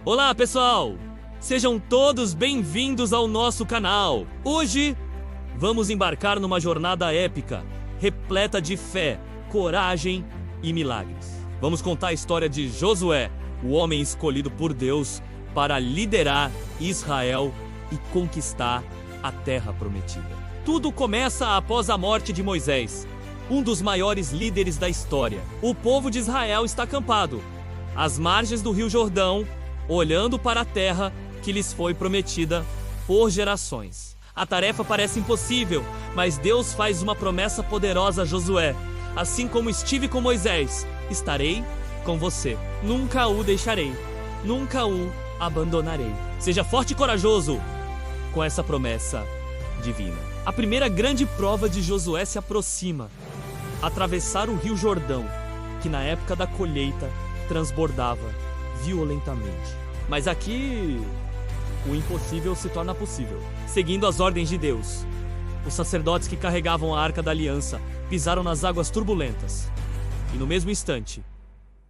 Olá, pessoal! Sejam todos bem-vindos ao nosso canal. Hoje, vamos embarcar numa jornada épica, repleta de fé, coragem e milagres. Vamos contar a história de Josué, o homem escolhido por Deus para liderar Israel e conquistar a terra prometida. Tudo começa após a morte de Moisés, um dos maiores líderes da história. O povo de Israel está acampado às margens do Rio Jordão, olhando para a terra que lhes foi prometida por gerações. A tarefa parece impossível, mas Deus faz uma promessa poderosa a Josué. Assim como estive com Moisés, estarei com você. Nunca o deixarei, nunca o abandonarei. Seja forte e corajoso com essa promessa divina. A primeira grande prova de Josué se aproxima. Atravessar o Rio Jordão, que na época da colheita transbordava violentamente. Mas aqui, o impossível se torna possível. Seguindo as ordens de Deus, os sacerdotes que carregavam a Arca da Aliança pisaram nas águas turbulentas. E no mesmo instante,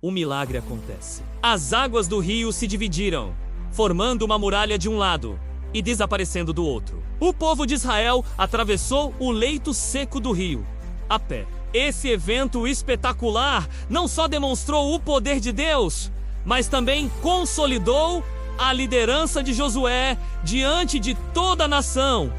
um milagre acontece. As águas do rio se dividiram, formando uma muralha de um lado e desaparecendo do outro. O povo de Israel atravessou o leito seco do rio, a pé. Esse evento espetacular não só demonstrou o poder de Deus, mas também consolidou a liderança de Josué diante de toda a nação.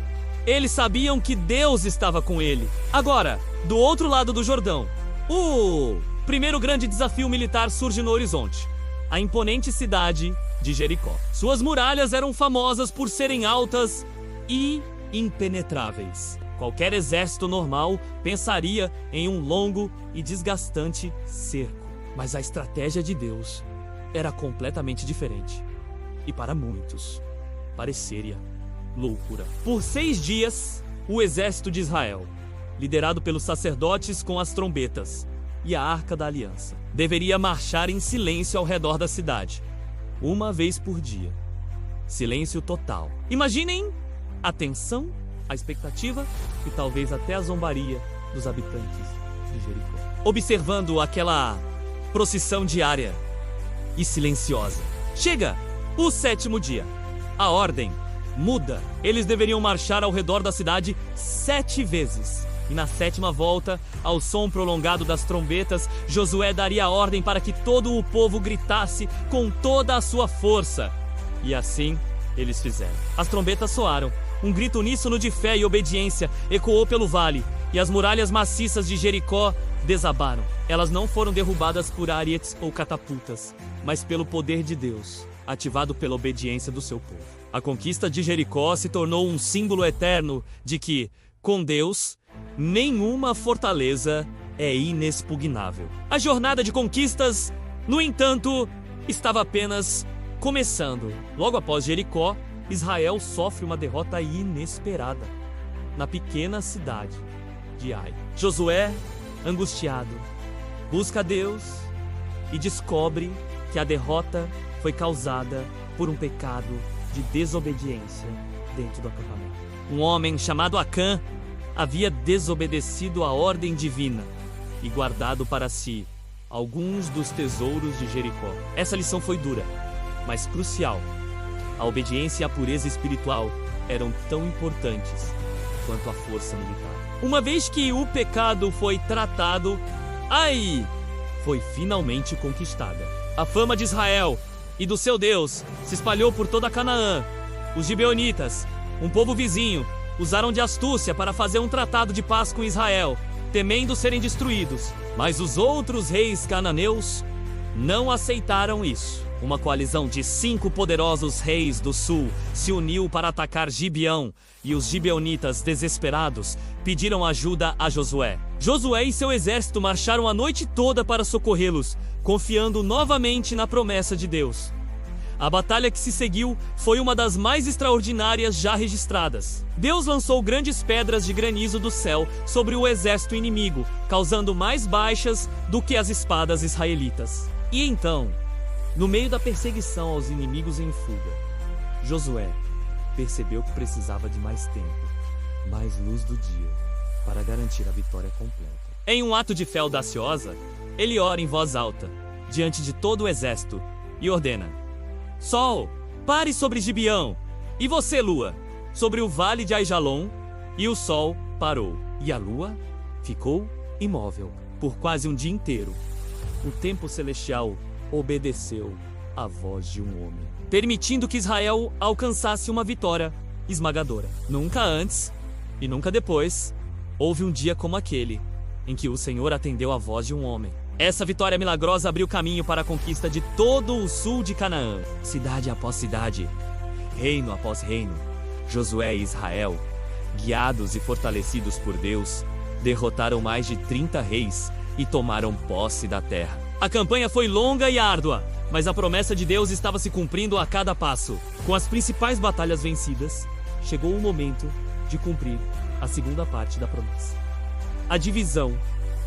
Eles sabiam que Deus estava com ele. Agora, do outro lado do Jordão, o primeiro grande desafio militar surge no horizonte: a imponente cidade de Jericó. Suas muralhas eram famosas por serem altas e impenetráveis. Qualquer exército normal pensaria em um longo e desgastante cerco. Mas a estratégia de Deus era completamente diferente. E para muitos, pareceria loucura. Por 6 dias, o exército de Israel, liderado pelos sacerdotes com as trombetas e a Arca da Aliança, deveria marchar em silêncio ao redor da cidade, uma vez por dia. Silêncio total. Imaginem a tensão, a expectativa e talvez até a zombaria dos habitantes de Jericó, observando aquela procissão diária e silenciosa. Chega o 7º dia. A ordem muda. Eles deveriam marchar ao redor da cidade 7 vezes. E na 7ª volta, ao som prolongado das trombetas, Josué daria a ordem para que todo o povo gritasse com toda a sua força. E assim eles fizeram. As trombetas soaram. Um grito uníssono de fé e obediência ecoou pelo vale, e as muralhas maciças de Jericó desabaram. Elas não foram derrubadas por arietes ou catapultas, mas pelo poder de Deus, ativado pela obediência do seu povo. A conquista de Jericó se tornou um símbolo eterno de que, com Deus, nenhuma fortaleza é inexpugnável. A jornada de conquistas, no entanto, estava apenas começando. Logo após Jericó, Israel sofre uma derrota inesperada na pequena cidade de Ai. Josué, angustiado, busca Deus e descobre que a derrota foi causada por um pecado de desobediência dentro do acampamento. Um homem chamado Acã havia desobedecido a ordem divina e guardado para si alguns dos tesouros de Jericó. Essa lição foi dura, mas crucial. A obediência e a pureza espiritual eram tão importantes quanto a força militar. Uma vez que o pecado foi tratado, Ai foi finalmente conquistada. A fama de Israel e do seu Deus se espalhou por toda Canaã. Os gibeonitas, um povo vizinho, usaram de astúcia para fazer um tratado de paz com Israel, temendo serem destruídos. Mas os outros reis cananeus não aceitaram isso. Uma coalizão de 5 poderosos reis do sul se uniu para atacar Gibeão, e os gibeonitas, desesperados, pediram ajuda a Josué. Josué e seu exército marcharam a noite toda para socorrê-los, confiando novamente na promessa de Deus. A batalha que se seguiu foi uma das mais extraordinárias já registradas. Deus lançou grandes pedras de granizo do céu sobre o exército inimigo, causando mais baixas do que as espadas israelitas. E então, no meio da perseguição aos inimigos em fuga, Josué percebeu que precisava de mais tempo, mais luz do dia, para garantir a vitória completa. Em um ato de fé audaciosa, ele ora em voz alta, diante de todo o exército, e ordena: Sol, pare sobre Gibeão. E você, Lua, sobre o vale de Aijalon. E o Sol parou. E a Lua ficou imóvel por quase um dia inteiro. O tempo celestial obedeceu à voz de um homem, permitindo que Israel alcançasse uma vitória esmagadora. Nunca antes e nunca depois houve um dia como aquele em que o Senhor atendeu à voz de um homem. Essa vitória milagrosa abriu caminho para a conquista de todo o sul de Canaã. Cidade após cidade, reino após reino, Josué e Israel, guiados e fortalecidos por Deus, derrotaram mais de 30 reis e tomaram posse da terra. A campanha foi longa e árdua, mas a promessa de Deus estava se cumprindo a cada passo. Com as principais batalhas vencidas, chegou o momento de cumprir a segunda parte da promessa: a divisão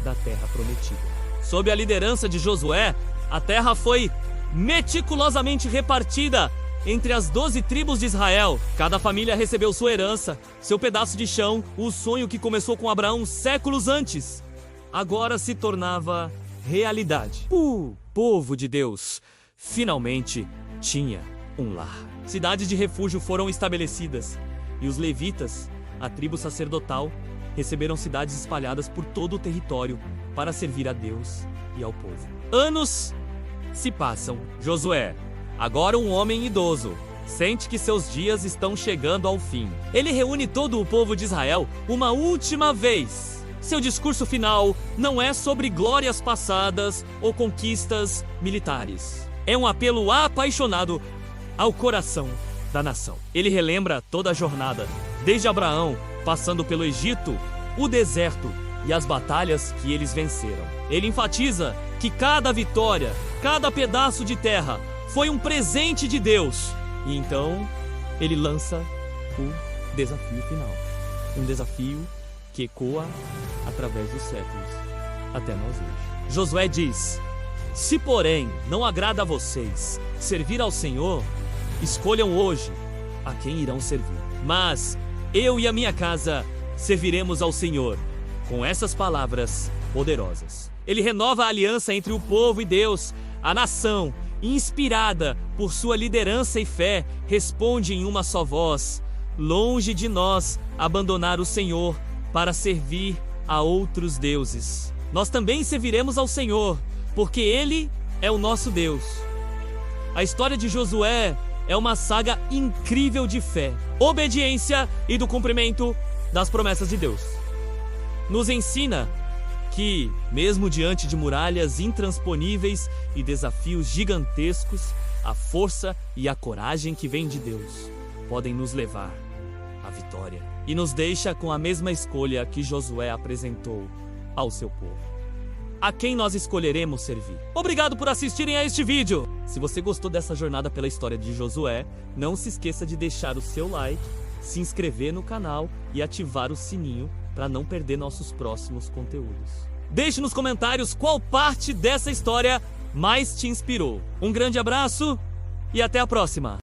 da terra prometida. Sob a liderança de Josué, a terra foi meticulosamente repartida entre as 12 tribos de Israel. Cada família recebeu sua herança, seu pedaço de chão. O sonho que começou com Abraão séculos antes agora se tornava realidade. O povo de Deus finalmente tinha um lar. Cidades de refúgio foram estabelecidas e os levitas, a tribo sacerdotal, receberam cidades espalhadas por todo o território para servir a Deus e ao povo. Anos se passam. Josué, agora um homem idoso, sente que seus dias estão chegando ao fim. Ele reúne todo o povo de Israel uma última vez. Seu discurso final não é sobre glórias passadas ou conquistas militares. É um apelo apaixonado ao coração da nação. Ele relembra toda a jornada, desde Abraão, passando pelo Egito, o deserto e as batalhas que eles venceram. Ele enfatiza que cada vitória, cada pedaço de terra foi um presente de Deus. E então, ele lança o desafio final. Um desafio que ecoa através dos séculos até nós hoje. Josué diz: se porém não agrada a vocês servir ao Senhor, escolham hoje a quem irão servir. Mas eu e a minha casa serviremos ao Senhor. Com essas palavras poderosas, ele renova a aliança entre o povo e Deus. A nação, inspirada por sua liderança e fé, responde em uma só voz: longe de nós abandonar o Senhor para servir a outros deuses. Nós também serviremos ao Senhor, porque Ele é o nosso Deus. A história de Josué é uma saga incrível de fé, obediência e do cumprimento das promessas de Deus. Nos ensina que, mesmo diante de muralhas intransponíveis e desafios gigantescos, a força e a coragem que vem de Deus podem nos levar à vitória. E nos deixa com a mesma escolha que Josué apresentou ao seu povo. A quem nós escolheremos servir? Obrigado por assistirem a este vídeo! Se você gostou dessa jornada pela história de Josué, não se esqueça de deixar o seu like, se inscrever no canal e ativar o sininho para não perder nossos próximos conteúdos. Deixe nos comentários qual parte dessa história mais te inspirou. Um grande abraço e até a próxima!